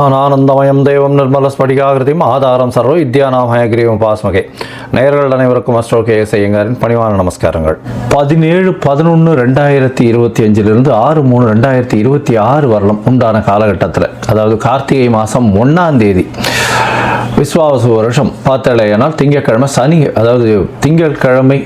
ஞானானந்தமயம் தேவம் நிர்மலஸ்படிகாகிருதியும் ஆதாரம் சர்வ வித்யாநாமயகிரியும் பாஸ்மகே. நேயர்கள் அனைவருக்கும் அஸ்ட்ரோ கேஎஸ் ஐயங்காரின் பணிவான நமஸ்காரங்கள். 17/11/2025 6/3/2026 வரலாம் உண்டான காலகட்டத்தில், அதாவது கார்த்திகை மாதம் 1ஆம் தேதி விஸ்வாவசு வருஷம் பார்த்தலையானால் திங்கட்கிழமை சனி, அதாவது திங்கட்கிழமை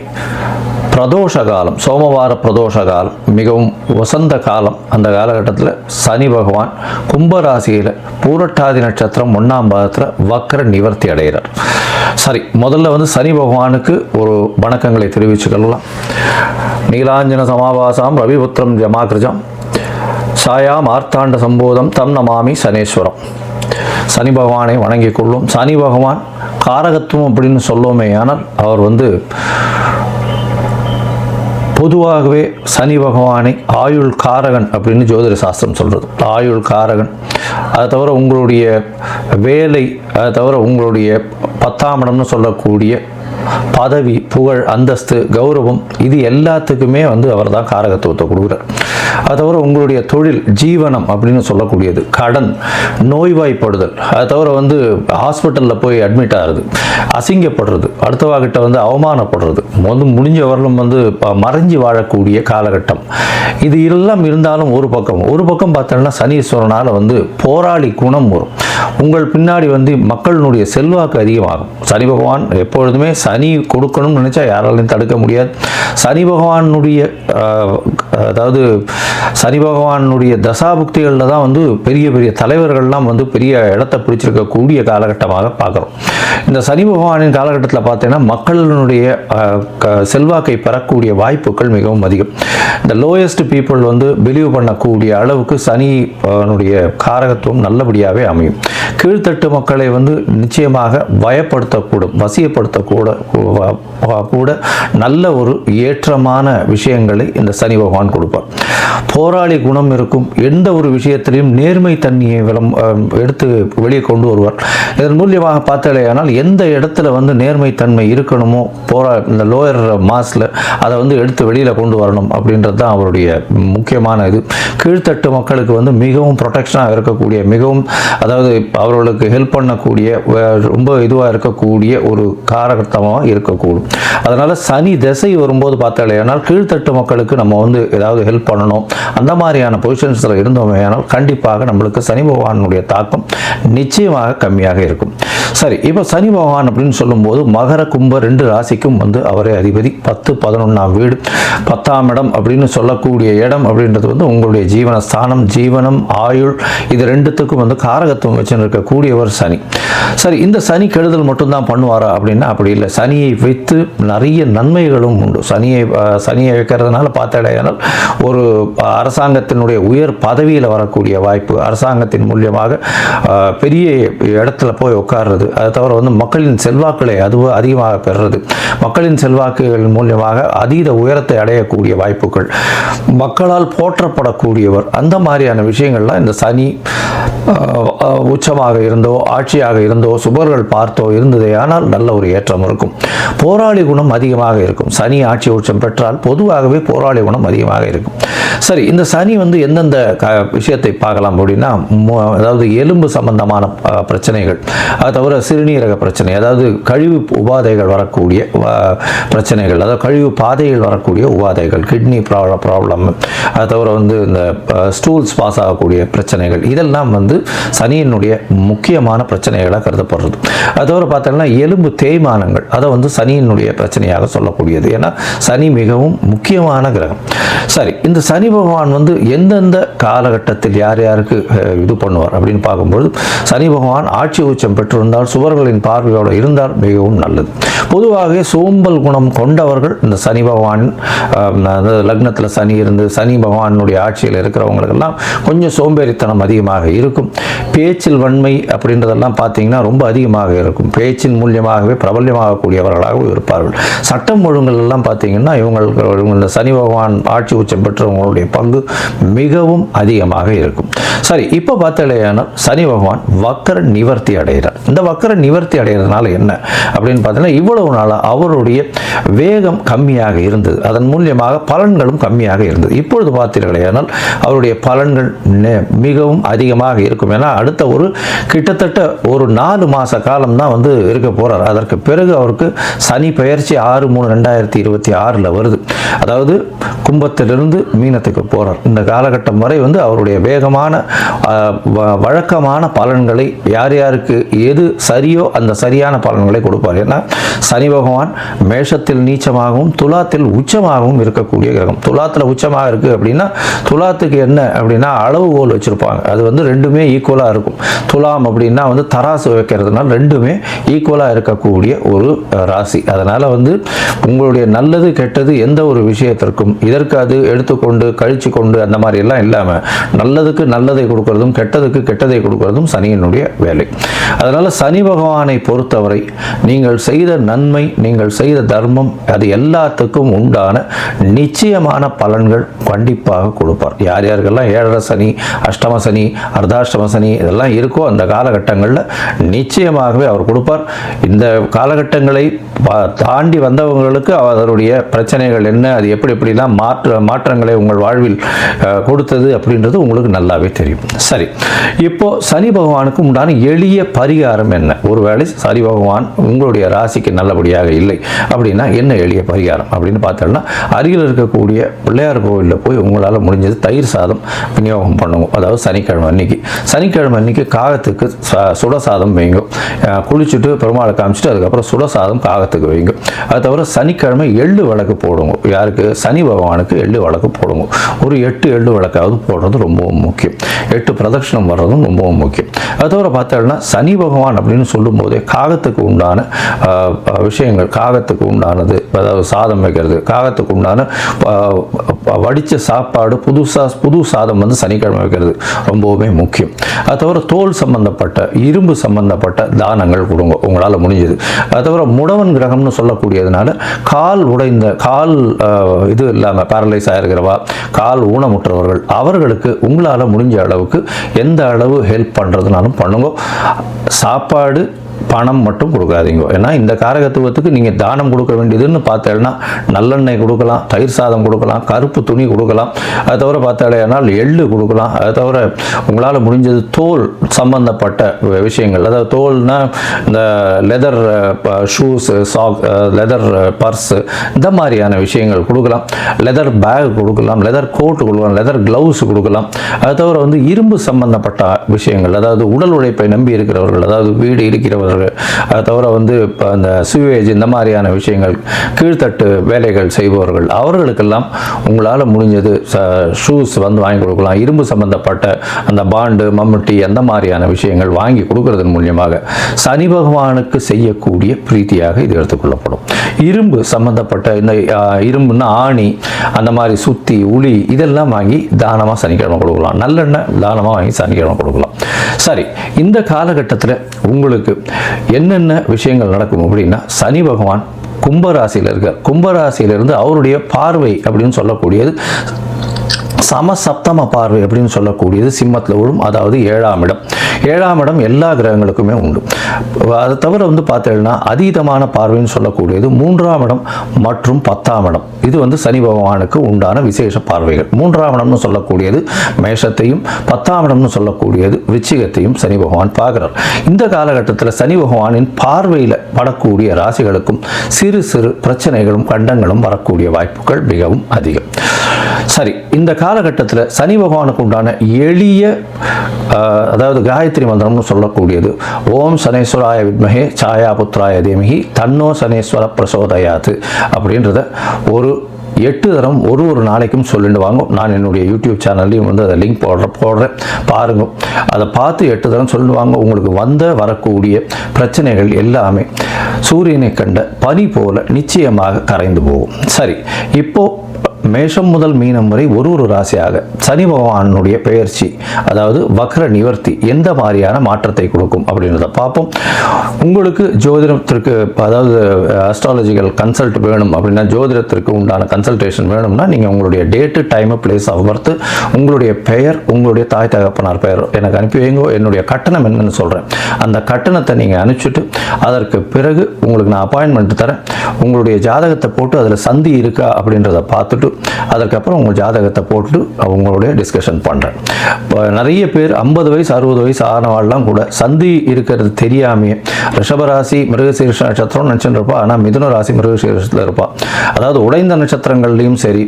பிரதோஷ காலம், சோமவார பிரதோஷ காலம், மிகவும் வசந்த காலம். அந்த காலகட்டத்தில் சனி பகவான் கும்பராசியில் பூரட்டாதி நட்சத்திரம் 1ஆம் பாதத்தில் வக்ர நிவர்த்தி அடைகிறார். சரி, முதல்ல சனி பகவானுக்கு ஒரு வணக்கங்களை தெரிவிச்சுக்கலாம். நீலாஞ்சன சமாபாசாம் ரவிபுத்திரம் ஜமாகிருஜம் சாயா மார்த்தாண்ட சம்போதம் தம் நமாமி சனேஸ்வரம். சனி பகவானை வணங்கிக் கொள்ளும். சனி பகவான் காரகத்துவம் அப்படின்னு சொல்லுவோமே, ஆனால் அவர் பொதுவாகவே சனி பகவானை ஆயுள் காரகன் அப்படின்னு ஜோதிட சாஸ்திரம் சொல்கிறது. ஆயுள் காரகன், அதை தவிர உங்களுடைய வேலை, அதை தவிர உங்களுடைய 10ஆம் இடம்னு சொல்லக்கூடிய பதவி, புகழ், அந்தஸ்து, கௌரவம், இது எல்லாத்துக்குமே அவர் தான் காரகத்துவத்தை கொடுக்குறார். அதை தவிர உங்களுடைய தொழில், ஜீவனம் அப்படின்னு சொல்லக்கூடியது, கடன், நோய்வாய்ப்படுதல், அதை தவிர ஹாஸ்பிட்டலில் போய் அட்மிட் ஆகிறது, அசிங்கப்படுறது, அடுத்தவாகிட்ட அவமானப்படுறது, முடிஞ்ச வரலும் மறைஞ்சு வாழக்கூடிய காலகட்டம், இது எல்லாம் இருந்தாலும் ஒரு பக்கம் பார்த்தோம்னா சனீஸ்வரனால் போராளி குணம் வரும். உங்கள் பின்னாடி மக்களினுடைய செல்வாக்கு அதிகமாகும். சனி பகவான் எப்பொழுதுமே சனி கொடுக்கணும்னு நினைச்சா யாராலையும் தடுக்க முடியாது. சனி பகவானுடைய அதாவது சனி பகவானுடைய தசாபுக்திகளில் தான் பெரிய பெரிய தலைவர்கள்லாம் பெரிய இடத்தை பிடிச்சிருக்கக்கூடிய காலகட்டமாக பார்க்குறோம். இந்த சனி பகவானின் காலகட்டத்தில் பார்த்தீங்கன்னா மக்களினுடைய செல்வாக்கை பெறக்கூடிய வாய்ப்புகள் மிகவும் அதிகம். இந்த லோயஸ்ட் பீப்புள் பிலீவ் பண்ணக்கூடிய அளவுக்கு சனினுடைய காரகத்துவம் நல்லபடியாகவே அமையும். கீழ்த்தட்டு மக்களை நிச்சயமாக பயப்படுத்தக்கூடும், வசியப்படுத்தக்கூட நல்ல ஒரு ஏற்றமான விஷயங்களை இந்த சனி பகவான் கொடுப்பார். போராளி குணம் இருக்கும். எந்த ஒரு விஷயத்திலையும் நேர்மை தன்மையை எடுத்து வெளியே கொண்டு வருவார். இதன் மூலியமாக பார்த்தாலேயானால் எந்த இடத்துல நேர்மை தன்மை இருக்கணுமோ இந்த லோயர் மாஸில் அதை எடுத்து வெளியில் கொண்டு வரணும் அப்படின்றது தான் அவருடைய முக்கியமான இது. கீழ்த்தட்டு மக்களுக்கு மிகவும் ப்ரொடெக்ஷனாக இருக்கக்கூடிய, மிகவும் அதாவது அவர்களுக்கு ஹெல்ப் பண்ணக்கூடிய, ரொம்ப இதுவாக இருக்கக்கூடிய ஒரு காரகத்தமாக இருக்கக்கூடும். அதனால் சனி திசை வரும்போது பார்த்தாலேயானால் கீழ்த்தட்டு மக்களுக்கு நம்ம ஏதாவது ஹெல்ப் பண்ணணும், அந்த மாதிரியான பொசிஷன்ஸில் இருந்தோமே ஆனால் கண்டிப்பாக நம்மளுக்கு சனி பகவானுடைய தாக்கம் நிச்சயமாக கம்மியாக இருக்கும். சரி, இப்போ சனி பகவான் அப்படின்னு சொல்லும்போது மகர கும்ப 2 ராசிக்கும் அவரே அதிபதி. 10, 11ஆம் வீடு, 10ஆம் இடம் அப்படின்னு சொல்லக்கூடிய இடம் அப்படின்றது உங்களுடைய ஜீவனஸ்தானம், ஜீவனம், ஆயுள், இது ரெண்டுத்துக்கும் காரகத்துவம் வச்சு இருக்கக்கூடியவர் சனி. சரி, இந்த சனி கெடுதல் மட்டும்தான் பண்ணுவாரா அப்படின்னா அப்படி இல்லை. சனியை வைத்து நிறைய நன்மைகளும் உண்டு. சனியை வைக்கிறதுனால பார்த்தாலேயானால் ஒரு அரசாங்கத்தினுடைய உயர் பதவியில் வரக்கூடிய வாய்ப்பு, அரசாங்கத்தின் மூலியமாக பெரிய இடத்துல போய் உட்கார்றது, அதை தவிர மக்களின் செல்வாக்களை அதிகமாக பெறுறது, மக்களின் செல்வாக்குகள் மூலியமாக அதீத உயரத்தை அடையக்கூடிய வாய்ப்புகள், மக்களால் போற்றப்படக்கூடியவர், அந்த மாதிரியான விஷயங்கள்லாம் இந்த சனி உச்சமாக இருந்தோ, ஆட்சியாக இருந்தோ, சுபர்கள் பார்த்தோ இருந்ததே ஆனால் நல்ல ஒரு ஏற்றம் இருக்கும். போராளி குணம் அதிகமாக இருக்கும். சனி ஆட்சி உச்சம் பெற்றால் பொதுவாகவே போராளி குணம் அதிகமாக இருக்கும். சரி, இந்த சனி எந்தெந்த விஷயத்தை பார்க்கலாம் அப்படின்னா, அதாவது எலும்பு சம்பந்தமான பிரச்சனைகள், அது தவிர சிறுநீரக பிரச்சனை, அதாவது கழிவு உபாதைகள் வரக்கூடிய பிரச்சனைகள், அதாவது கழிவு பாதைகள் வரக்கூடிய உபாதைகள், கிட்னி ப்ராப்ளம், அது தவிர இந்த ஸ்டூல்ஸ் பாஸ் ஆகக்கூடிய பிரச்சனைகள், இதெல்லாம் சனியினுடைய முக்கியமான பிரச்சனைகளாக கருதப்படுறது. அது தவிர பார்த்தீங்கன்னா எலும்பு தேய்மானங்கள், அதை சனியினுடைய பிரச்சனையாக சொல்லக்கூடியது. ஏன்னா சனி மிகவும் முக்கியமான கிரகம். சரி, இந்த சனி பகவான் எந்தெந்த காலகட்டத்தில் யார் யாருக்கு இது பண்ணுவார் அப்படின்னு பார்க்கும்போது, சனி பகவான் ஆட்சி உச்சம் பெற்றிருந்தால், சுவர்களின் பார்வையோடு இருந்தால் மிகவும் நல்லது. பொதுவாக சோம்பல் குணம் கொண்டவர்கள் இந்த சனி பகவான் லக்னத்தில் சனி இருந்து சனி பகவானுடைய ஆட்சியில் இருக்கிறவங்களுக்கெல்லாம் கொஞ்சம் சோம்பேறித்தனம் அதிகமாக இருக்கும். பேச்சில் வன்மை அப்படின்றதெல்லாம் பார்த்தீங்கன்னா ரொம்ப அதிகமாக இருக்கும். பேச்சின் மூலியமாகவே பிரபல்யமாகக்கூடியவர்களாகவும் இருப்பார்கள். சட்டம் ஒழுங்குகள் எல்லாம் பார்த்தீங்கன்னா இவங்களுக்கு இந்த சனி பகவான் ஆட்சி உச்சம் பெற்றவங்களுடைய பங்கு மிகவும் அதிகமாக இருக்கும். சரி, இப்போ பார்த்தாலேயானால் சனி பகவான் வக்கர நிவர்த்தி அடைகிறார். இந்த வக்கர நிவர்த்தி அடைகிறதுனால என்ன அப்படின்னு பார்த்தீங்கன்னா, இவ்வளவு நாளாக அவருடைய வேகம் கம்மியாக இருந்தது, அதன் மூலியமாக பலன்களும் கம்மியாக இருந்தது. இப்பொழுது பார்த்தீர்களேயானால் அவருடைய பலன்கள் மிகவும் அதிகமாக இருக்கும். ஏன்னா அடுத்த கிட்டத்தட்ட ஒரு 4 மாத காலம் தான் வந்து இருக்க போகிறார். அதற்கு பிறகு அவருக்கு சனி பெயர்ச்சி 6/3/2026 வருது. அதாவது கும்பத்திலிருந்து மீனத்துக்கு போகிறார். இந்த காலகட்டம் வரை வந்து அவருடைய வேகமான வழக்கமான பலன்களை யார் யாருக்கு எது சரியோ அந்த சரியான பலன்களை கொடுப்பார். ஏன்னா சனி பகவான் மேஷத்தில் நீச்சமாகவும் துலாத்தில் உச்சமாகவும் இருக்கக்கூடிய கிரகம். துலாத்தில் உச்சமாக இருக்குது அப்படின்னா துலாத்துக்கு என்ன அப்படின்னா அளவுகோல் வச்சுருப்பாங்க. அது வந்து ரெண்டுமே ஈக்குவலாக இருக்கும். துலாம் அப்படின்னா வந்து தராசு வைக்கிறதுனால ரெண்டுமே ஈக்குவலாக இருக்கக்கூடிய ஒரு ராசி. அதனால் வந்து உங்களுடைய நல்லது கெட்டது எந்த ஒரு விஷயத்திற்கும் இதற்கு அது எடுத்துக்கொண்டு கழிச்சு கொண்டு அந்த மாதிரி எல்லாம் இல்லாமல் நல்லதுக்கு நல்லதை கொடுக்கறதும் கெட்டதுக்கு கெட்டதை கொடுக்கறதும் சனியினுடைய வேலை. அதனால் சனி பகவானை பொறுத்தவரை நீங்கள் செய்த நன்மை, நீங்கள் செய்த தர்மம், அது எல்லாத்துக்கும் உண்டான நிச்சயமான பலன்கள் கண்டிப்பாக கொடுப்பார். யார் யாருக்கெல்லாம் 7.5 சனி, அஷ்டம சனி, அர்த்தாஷ்டம சனி இதெல்லாம் இருக்கோ அந்த காலகட்டங்களில் நிச்சயமாகவே அவர் கொடுப்பார். இந்த காலகட்டங்களை தாண்டி வந்தவங்களுக்கு அதனுடைய பிரச்சனைகள் என்ன, அது எப்படிலாம் மாற்றங்களை உங்கள் வாழ்வில் கொடுத்தது அப்படின்றது உங்களுக்கு நல்லாவே தெரியும். சரி, இப்போ சனி பகவானுக்கு உண்டான எளிய பரிகாரம் என்ன? ஒருவேளை சனி பகவான் உங்களுடைய ராசிக்கு நல்லபடியாக இல்லை அப்படின்னா என்ன எளிய பரிகாரம் அப்படின்னு பார்த்தோம்னா, அருகில் இருக்கக்கூடிய பிள்ளையார் கோவிலில் போய் உங்களால் முடிஞ்சது தயிர் சாதம் விநியோகம் பண்ணுவோம். அதாவது சனிக்கிழமை அன்னைக்கு காகத்துக்கு சுடசாதம் வைங்க. குளிச்சுட்டு பெருமாளை காமிச்சிட்டு அதுக்கப்புறம் சுடசாதம் காகத்துக்கு வைங்க. அது தவிர சனிக்கிழமை எள்ளு விளக்கு போடுங்க. யாருக்கு? சனி பகவானுக்கு எள்ளு விளக்கு போடுங்க. ஒரு 8 எள்ளு விளக்காவது போடுறது ரொம்பவும் முக்கியம். 8 பிரதட்சணம் வர்றதும் ரொம்பவும் முக்கியம். அது தவிர பார்த்தோம்னா சனி பகவான் அப்படின்னு சொல்லும் போதே காகத்துக்கு உண்டான விஷயங்கள், காகத்துக்கு உண்டானது, அதாவது சாதம் வைக்கிறது, காகத்துக்கு உண்டான வடித்த சாப்பாடு, புது சாதம் வந்து சனிக்கிழமை வைக்கிறது ரொம்பவுமே முக்கியம். அது தவிர தோல் சம்பந்தப்பட்ட, இரும்பு சம்பந்தப்பட்ட தானங்கள் கொடுங்க உங்களால் முடிஞ்சது. அது தவிர முடவன் கிரகம்னு சொல்லக்கூடியதுனால கால் உடைந்த, கால் இது இல்லாமல் பேரலைஸ் ஆகிருக்கிறவா, கால் ஊனமுற்றவர்கள், அவர்களுக்கு உங்களால் முடிஞ்ச அளவுக்கு எந்த அளவு ஹெல்ப் பண்ணுறதுனாலும் பண்ணுங்க. சாப்பாடு பணம் மட்டும் கொடுக்காதீங்க. ஏன்னா இந்த காரகத்துவத்துக்கு நீங்கள் தானம் கொடுக்க வேண்டியதுன்னு பார்த்தேன்னா நல்லெண்ணெய் கொடுக்கலாம், தயிர் சாதம் கொடுக்கலாம், கருப்பு துணி கொடுக்கலாம். அது தவிர பார்த்தாலேனால் எள்ளு கொடுக்கலாம். அது தவிர உங்களால் முடிஞ்சது தோல் சம்பந்தப்பட்ட விஷயங்கள், அதாவது தோல்னா இந்த leather shoes, sock, leather purse, இந்த மாதிரியான விஷயங்கள் கொடுக்கலாம். லெதர் பேக் கொடுக்கலாம், லெதர் கோட் கொடுக்கலாம், லெதர் க்ளவுஸ் கொடுக்கலாம். அது தவிர வந்து இரும்பு சம்பந்தப்பட்ட விஷயங்கள், அதாவது உடல் உழைப்பை நம்பி இருக்கிறவர்கள், அதாவது வீடு இருக்கிறவர்கள், அது தவிர வந்து அந்த சுவேஜ், இந்த மாதிரியான விஷயங்கள், கீழ்த்தட்டு வேலைகள் செய்பவர்கள், அவர்களுக்கெல்லாம் உங்களால் முடிஞ்சது ஷூஸ் வந்து வாங்கி கொடுக்கலாம். இரும்பு சம்பந்தப்பட்ட அந்த பாண்டு, மம்முட்டி, அந்த மாதிரியான விஷயங்கள் வாங்கி கொடுக்கறதன் மூலியமாக சனி பகவானுக்கு செய்யக்கூடிய பிரீத்தியாக இது எடுத்துக்கொள்ளப்படும். இரும்பு சம்பந்தப்பட்ட இந்த இரும்புன்னா ஆணி, அந்த மாதிரி சுத்தி, உளி, இதெல்லாம் வாங்கி தானமாக சனிக்கிழமை கொடுக்கலாம். நல்லெண்ணெய் தானமாக வாங்கி சனிக்கிழமை கொடுக்கலாம். சரி, இந்த காலகட்டத்தில் உங்களுக்கு என்னென்ன விஷயங்கள் நடக்கும் அப்படின்னா, சனி பகவான் கும்பராசியில் இருக்கார். கும்பராசியிலிருந்து அவருடைய பார்வை அப்படின்னு சொல்லக்கூடியது சமசப்தம பார்வை அப்படின்னு சொல்லக்கூடியது சிம்மத்தில் விழும். அதாவது 7ஆம் இடம். 7ஆம் இடம் எல்லா கிரகங்களுக்குமே உண்டு. அதை தவிர வந்து பார்த்தீங்கன்னா அதீதமான பார்வைன்னு சொல்லக்கூடியது 3ஆம் இடம் மற்றும் 10ஆம் இடம். இது வந்து சனி பகவானுக்கு உண்டான விசேஷ பார்வைகள். 3ஆம் இடம்னு சொல்லக்கூடியது மேஷத்தையும், 10ஆம் இடம்னு சொல்லக்கூடியது விருச்சிகத்தையும் சனி பகவான் பார்க்கிறார். இந்த காலகட்டத்தில் சனி பகவானின் பார்வையில் படக்கூடிய ராசிகளுக்கும் சிறு சிறு பிரச்சனைகளும் கண்டங்களும் வரக்கூடிய வாய்ப்புகள் மிகவும் அதிகம். சரி, இந்த காலகட்டத்தில் சனி பகவானுக்கு உண்டான எளிய, அதாவது காயத்ரி மந்திரம்னு சொல்லக்கூடியது ஓம் சனேஸ்வராய வித்மஹே சாயா புத்ராய தீமஹி தன்னோ சனேஸ்வர பிரசோதயாத்து அப்படின்றத ஒரு 8 தரம் ஒரு நாளைக்கும் சொல்லிட்டு வாங்க. நான் என்னுடைய யூடியூப் சேனல்லையும் வந்து அதை லிங்க் போடுறேன், பாருங்க. அதை பார்த்து 8 தரம் சொல்லுவாங்க. உங்களுக்கு வரக்கூடிய பிரச்சனைகள் எல்லாமே சூரியனை கண்ட பனி போல நிச்சயமாக கரைந்து போகும். சரி, இப்போ மேஷம் முதல் மீனம் வரை ஒரு ராசியாக சனி பகவானுடைய பெயர்ச்சி, அதாவது வக்ர நிவர்த்தி எந்த மாதிரியான மாற்றத்தை கொடுக்கும் அப்படின்றத பார்ப்போம். உங்களுக்கு ஜோதிடத்திற்கு, அதாவது அஸ்ட்ராலஜிக்கல் கன்சல்ட் வேணும் அப்படின்னா, ஜோதிடத்திற்கு உண்டான கன்சல்டேஷன் வேணும்னா நீங்கள் உங்களுடைய date, time, place of birth, உங்களுடைய பெயர், உங்களுடைய தாய் தகப்பனார் பெயர் எனக்கு அனுப்பி வைங்க. என்னுடைய கட்டணம் என்னன்னு சொல்கிறேன். அந்த கட்டணத்தை நீங்கள் அனுப்பிச்சுட்டு அதற்கு பிறகு உங்களுக்கு நான் அப்பாயின்மெண்ட் தரேன். உங்களுடைய ஜாதகத்தை போட்டு அதில் சந்தி இருக்கா அப்படின்றத பார்த்துட்டு அதுக்கப்புறம் உங்கள் ஜாதகத்தை போட்டு அவங்களுடைய டிஸ்கஷன் பண்ணுறேன். இப்போ நிறைய பேர் 50 வயசு 60 வயசு ஆனவாள்லாம் கூட சந்தி இருக்கிறது தெரியாமையே ரிஷபராசி மிருகசீரிஷ நட்சத்திரம் நினச்சிட்டு இருப்பா. ஆனால் மிதுன ராசி மிருகசீரிஷத்தில் இருப்பா. அதாவது உடைந்த நட்சத்திரங்கள்லையும் சரி,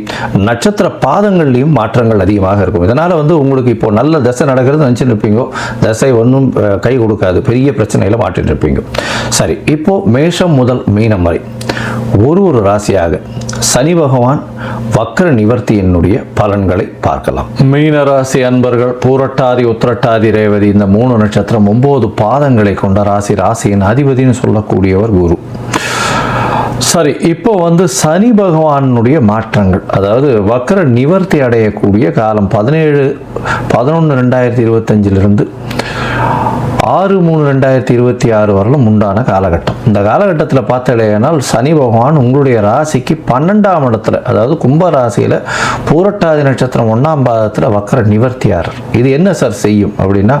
நட்சத்திர பாதங்கள்லையும் மாற்றங்கள் அதிகமாக இருக்கும். இதனால் உங்களுக்கு இப்போ நல்ல தசை நடக்கிறது நினச்சிட்டு இருப்பீங்க, தசை ஒன்றும் கை கொடுக்காது, பெரிய பிரச்சனையில் மாட்டிட்டு இருப்பீங்க. சரி, இப்போ மேஷம் முதல் மீனம் வரை ஒரு ராசியாக சனி பகவான் வக்ர நிவர்த்தியினுடைய பலன்களை பார்க்கலாம். மீன ராசி அன்பர்கள், பூரட்டாதி, உத்திரட்டாதி, ரேவதி இந்த 3 நட்சத்திரம் 9 பாதங்களை கொண்ட ராசி. ராசியின் அதிபதினு சொல்லக்கூடியவர் குரு. சரி, இப்போ சனி பகவானுடைய மாற்றங்கள், அதாவது வக்ர நிவர்த்தி அடையக்கூடிய காலம் 17/11/2025 6/3/2026 வரலும் உண்டான காலகட்டம். இந்த காலகட்டத்தில் பார்த்தீங்கன்னா சனி பகவான் உங்களுடைய ராசிக்கு 12ஆம் இடத்துல, அதாவது கும்ப ராசியில் பூரட்டாதி நட்சத்திரம் 1ஆம் பாதத்தில் வக்ர நிவர்த்தியார். இது என்ன சார் செய்யும் அப்படின்னா,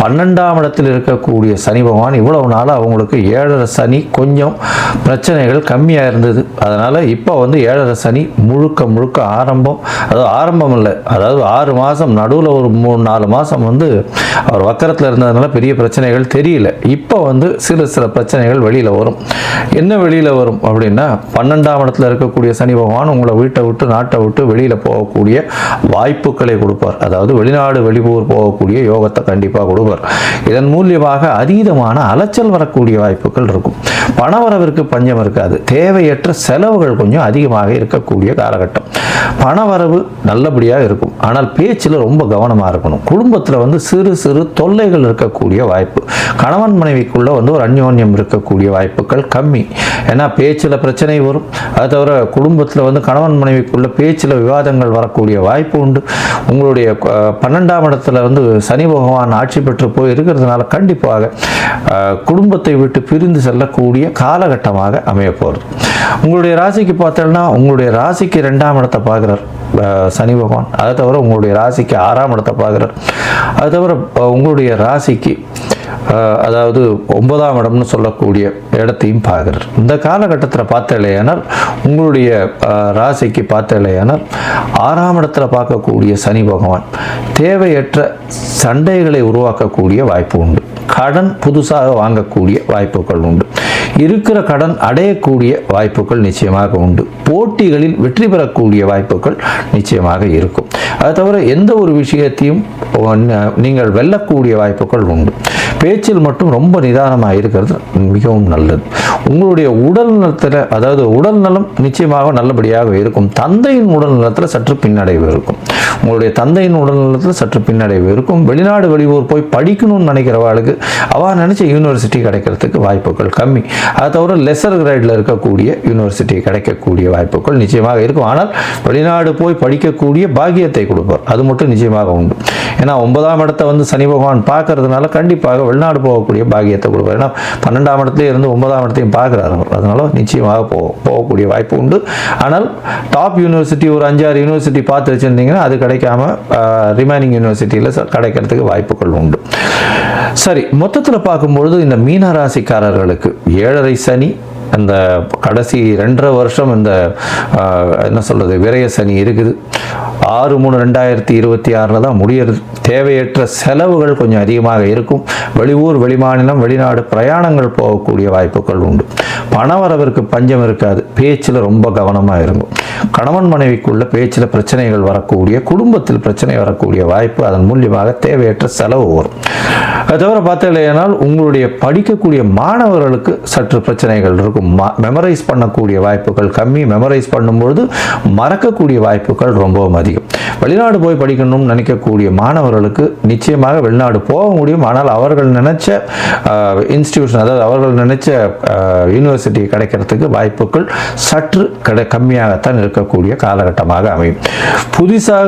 12ஆம் இடத்தில் இருக்கக்கூடிய சனி பகவான் இவ்வளவு நாள் அவங்களுக்கு 7.5 சனி கொஞ்சம் பிரச்சனைகள் கம்மியாக இருந்தது. அதனால் இப்போ 7.5 சனி முழுக்க ஆரம்பம், அதாவது ஆரம்பம் இல்லை, அதாவது 6 மாதம் நடுவில் ஒரு 3-4 மாதம் அவர் வக்கரத்தில் இருந்ததுனால பெரிய பிரச்சனைகள் தெரியல. இப்போ சில பிரச்சனைகள் வெளியில் வரும். என்ன வெளியில் வரும் அப்படின்னா, 12ஆம் இடத்துல இருக்கக்கூடிய சனி பகவான் உங்களை வீட்டை விட்டு நாட்டை விட்டு வெளியில் போகக்கூடிய வாய்ப்புகளை கொடுப்பார். அதாவது வெளிநாடு வெளியூர் போகக்கூடிய யோகத்தை கண்டிப்பாக கொடுப்பார். இதன் மூலியமாக அதீதமான அலைச்சல் வரக்கூடிய வாய்ப்புகள் இருக்கும். பணவரவிற்கு பஞ்சம் இருக்காது. தேவையற்ற செலவுகள் கொஞ்சம் அதிகமாக இருக்கக்கூடிய காலகட்டம். பணவரவு நல்லபடியாக இருக்கும், ஆனால் பேச்சில் ரொம்ப கவனமாக இருக்கணும். குடும்பத்தில் சிறு தொல்லைகள் இருக்கக்கூடிய வாய்ப்பு. கணவன் மனைவிக்குள்ள ஒரு அந்யோன்யம் இருக்கக்கூடிய வாய்ப்புகள் கம்மி. ஏன்னா பேச்சில் பிரச்சனை வரும். அது தவிர குடும்பத்தில் கணவன் மனைவிக்குள்ள பேச்சில் விவாதங்கள் வரக்கூடிய வாய்ப்பு உண்டு. உங்களுடைய 12ஆம் இடத்துல சனி பகவான் ஆட்சி பெற்று போய் இருக்கிறதுனால கண்டிப்பாக குடும்பத்தை விட்டு பிரிந்து செல்லக்கூடிய காலகட்டமாக அமைய போகிறது. உங்களுடைய ராசிக்கு பார்த்தோம்னா, உங்களுடைய ராசிக்கு 2ஆம் இடத்தை பார்க்குறார் சனி பகவான். அதை தவிர உங்களுடைய ராசிக்கு 6ஆம் இடத்தை பார்க்குறார். அது தவிர உங்களுடைய ராசிக்கு அதாவது 9ஆம் இடம்னு சொல்லக்கூடிய இடத்தையும் பார்க்குறார். இந்த காலகட்டத்தில் பார்த்தலையானால் உங்களுடைய ராசிக்கு பார்த்தலையானால் 6ஆம் இடத்துல பார்க்கக்கூடிய சனி பகவான் தேவையற்ற சண்டைகளை உருவாக்கக்கூடிய வாய்ப்பு உண்டு. கடன் புதுசாக வாங்கக்கூடிய வாய்ப்புகள் உண்டு. இருக்கிற கடன் அடையக்கூடிய வாய்ப்புகள் நிச்சயமாக உண்டு. போட்டிகளில் வெற்றி பெறக்கூடிய வாய்ப்புகள் நிச்சயமாக இருக்கும். அது தவிர எந்த ஒரு விஷயத்தையும் நீங்கள் வெல்லக்கூடிய வாய்ப்புகள் உண்டு. பேச்சில் மட்டும் ரொம்ப நிதானமாக இருக்கிறது மிகவும் நல்லது. உங்களுடைய உடல் நலத்தில், அதாவது உடல் நலம் நிச்சயமாக நல்லபடியாக இருக்கும். தந்தையின் உடல் நலத்தில் சற்று பின்னடைவு இருக்கும். உங்களுடைய தந்தையின் உடல் நலத்தில் சற்று பின்னடைவு இருக்கும். வெளிநாடு வெளியூர் போய் படிக்கணும்னு நினைக்கிறவாளுக்கு அவள் நினைச்ச யூனிவர்சிட்டி கிடைக்கிறதுக்கு வாய்ப்புகள் கம்மி. அது தவிர லெசர் கிரேடில் இருக்கக்கூடிய யூனிவர்சிட்டி கிடைக்கக்கூடிய வாய்ப்புகள் நிச்சயமாக இருக்கும். ஆனால் வெளிநாடு போய் படிக்கக்கூடிய பாக்கியத்தை கொடுப்பார், அது மட்டும் நிச்சயமாக உண்டு. ஏன்னா 9ஆம் இடத்தை சனி பகவான் பார்க்கறதுனால கண்டிப்பாக வெளிநாடு போகக்கூடிய பாக்கியத்தை கொடுப்பார். ஏன்னா 12ஆம் இடத்துல இருந்து 9ஆம் இடத்தையும் பார்க்குறாரு, அதனால நிச்சயமாக போகக்கூடிய வாய்ப்பு உண்டு. ஆனால் டாப் யூனிவர்சிட்டி ஒரு 5-6 யூனிவர்சிட்டி பார்த்து வச்சுருந்தீங்கன்னா அது கிடைக்காம ரிமைனிங் யூனிவர்சிட்டியில் கிடைக்கிறதுக்கு வாய்ப்புகள் உண்டு. சரி, மொத்தத்தில் பார்க்கும்பொழுது இந்த மீன ராசிக்காரர்களுக்கு 7.5 சனி, அந்த கடைசி 2.5 வருஷம் இந்த என்ன சொல்கிறது விரய சனி இருக்குது. 6/3/2026 தான் முடியறது. தேவையற்ற செலவுகள் கொஞ்சம் அதிகமாக இருக்கும். வெளியூர் வெளிமாநிலம் வெளிநாடு பிரயாணங்கள் போகக்கூடிய வாய்ப்புகள் உண்டு. பணவரவிற்கு பஞ்சம் இருக்காது. பேச்சில் ரொம்ப கவனமாக இருக்கும். கணவன் மனைவிக்குள்ள பேச்சில் பிரச்சனைகள் வரக்கூடிய, குடும்பத்தில் பிரச்சனை வரக்கூடிய வாய்ப்பு, அதன் மூலியமாக தேவையற்ற செலவு வரும். அது தவிர பார்த்தீங்கன்னா உங்களுடைய படிக்கக்கூடிய மாணவர்களுக்கு சற்று பிரச்சனைகள் இருக்கும். மெமரைஸ் பண்ணக்கூடிய வாய்ப்புகள் கம்மி. மெமரைஸ் பண்ணும்பொழுது மறக்கக்கூடிய வாய்ப்புகள் ரொம்பவும் அதிகம். முடியும். வெளிநாடு போய் படிக்கணும்னு நினைக்கக்கூடிய மாணவர்களுக்கு நிச்சயமாக வெளிநாடு போக முடியும். ஆனால் அவர்கள் நினைச்ச இன்ஸ்டிடியூஷன், அதாவது அவர்கள் நினைச்ச யூனிவர்சிட்டி கிடைக்கிறதுக்கு வாய்ப்புகள் சற்று கம்மியாகத்தான் இருக்கக்கூடிய காலகட்டமாக அமையும். புதுசாக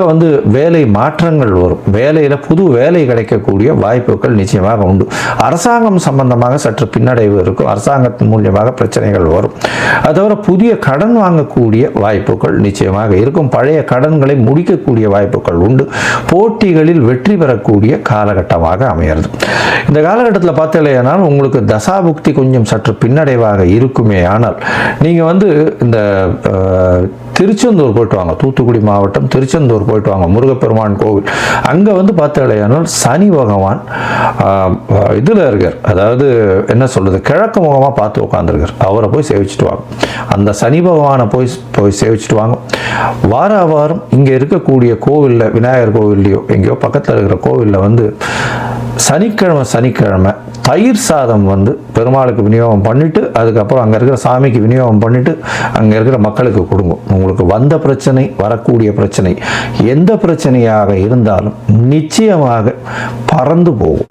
வேலை மாற்றங்கள் வரும். வேலையில் புது வேலை கிடைக்கக்கூடிய வாய்ப்புகள் நிச்சயமாக உண்டு. அரசாங்கம் சம்பந்தமாக சற்று பின்னடைவு இருக்கும். அரசாங்கத்தின் மூலியமாக பிரச்சனைகள் வரும். அது தவிர புதிய கடன் வாங்கக்கூடிய வாய்ப்புகள் நிச்சயமாக இருக்கும். பழைய கடன்களை முடிக்கக்கூடிய வாய்ப்புகள் உண்டு. போட்டிகளில் வெற்றி பெறக்கூடிய காலகட்டமாக அமைகிறது. இந்த காலகட்டத்தில் பார்த்தீங்கன்னா உங்களுக்கு தசாபுக்தி கொஞ்சம் சற்று பின்னடைவாக இருக்குமே. ஆனால் நீங்கள் இந்த திருச்செந்தூர் போயிட்டு வாங்க, தூத்துக்குடி மாவட்டம் திருச்செந்தூர் போயிட்டு வாங்க, முருகப்பெருமான் கோவில். அங்கே பார்த்தீங்கன்னா சனி பகவான் இதில் இருக்கார், அதாவது என்ன சொல்றது, கிழக்கு முகமாக பார்த்து உட்காந்துருக்கார். அவரை போய் சேவிச்சுட்டு வாங்க. அந்த சனி பகவானை போய் சேவிச்சுட்டு வாங்க. வாரம் இங்கே இருக்கக்கூடிய கோவிலில், விநாயகர் கோவில்லையோ எங்கேயோ பக்கத்தில் இருக்கிற கோவிலில் சனிக்கிழமை தயிர் சாதம் பெருமாளுக்கு விநியோகம் பண்ணிட்டு, அதுக்கப்புறம் அங்கே இருக்கிற சாமிக்கு விநியோகம் பண்ணிட்டு அங்கே இருக்கிற மக்களுக்கு கொடுங்க. உங்களுக்கு வந்த பிரச்சனை, வரக்கூடிய பிரச்சனை, எந்த பிரச்சனையாக இருந்தாலும் நிச்சயமாக பறந்து போகும்.